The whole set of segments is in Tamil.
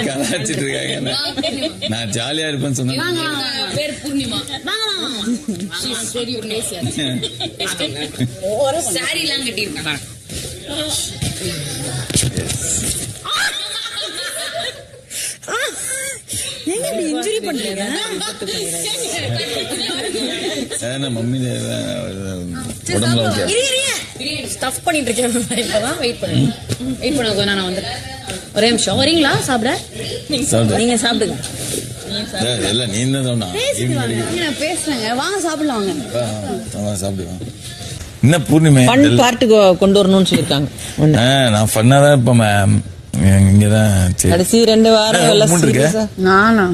கலாச்சிட்டு இருக்காங்க. நான் ஜாலியா இருப்பேன்னு சொன்னேன். பேர் பூர்ணிமா. சாரி எல்லாம் கட்டிருக்காங்க. இன்ஜுரி பண்றீங்க மம்மி உடம்புல ஸ்டஃப் பண்ணிட்டு இருக்கேன். இப்பதான் வெயிட் பண்ணுங்க. நான் வந்து ஒரே நிமிஷம் வரீங்களா சாப்பிட? நீங்க சாப்பிடுங்க. இல்ல நீ என்ன சொன்னா பேசுறேங்க. வாங்க சாப்பிடலாம். சாப்பிடுவேன். என்ன பூர்ணிமை பார்ட்டு கொண்டு வரணும்னு சொல்லிருக்காங்க. நான் பண்ணாதான் இப்ப இங்கதான் கடைசி 2 வாரம் நானா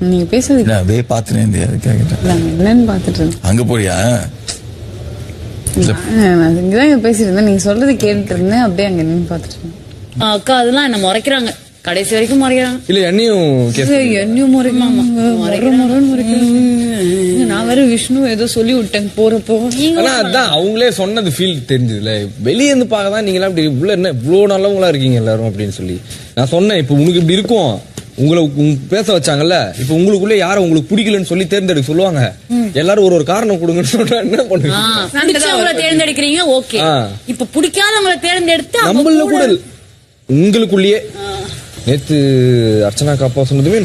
நீங்க பேசுறது அப்படியே பாத்துனே என்னன்னு பாத்துட்டு இருந்தேன். அங்க போறியா? இங்கதான் பேசிட்டு இருந்தேன். நீங்க சொல்றது கேட்டுட்டு இருந்தேன். அப்படியே அங்க நின்று பாத்துட்டு இருந்தேன். அக்கா அதெல்லாம் என்ன முறைக்கிறாங்க. கடைசி வரைக்கும் முறைக்கிறாங்க. இல்ல என்னையும் முறைக்கிறாங்க. நான் வேற விஷ்ணு ஏதோ சொல்லி விட்டேன் போறப்போ. ஆனா அதான் அவங்களே சொன்னது ஃபீல் தெரிஞ்சதுல. வெளியே இருந்து பார்க்கதான் நீங்க எல்லாம் இப்படி உள்ள என்ன இவ்வளவு நல்லவங்களா இருக்கீங்க எல்லாரும் அப்படின்னு சொல்லி நான் சொன்னேன். இப்ப உனக்கு இப்படி இருக்கும், உங்களை பேச வச்சாங்கல்ல, இப்ப உங்களுக்குள்ள யாரும் உங்களுக்கு பிடிக்கலன்னு சொல்லி தேர்ந்தெடுக்க சொல்லுவாங்க. எல்லாரும் ஒரு காரணம் கொடுங்கன்னு சொன்னா என்ன பண்ணுவீங்க? தேர்ந்தெடுக்கிறீங்க ஓகே. இப்ப பிடிக்காதவங்களை தேர்ந்தெடுத்து நம்மள கூட உங்களுக்குள்ளேயே நேத்து அர்ச்சனா காப்பா சொன்னதுமே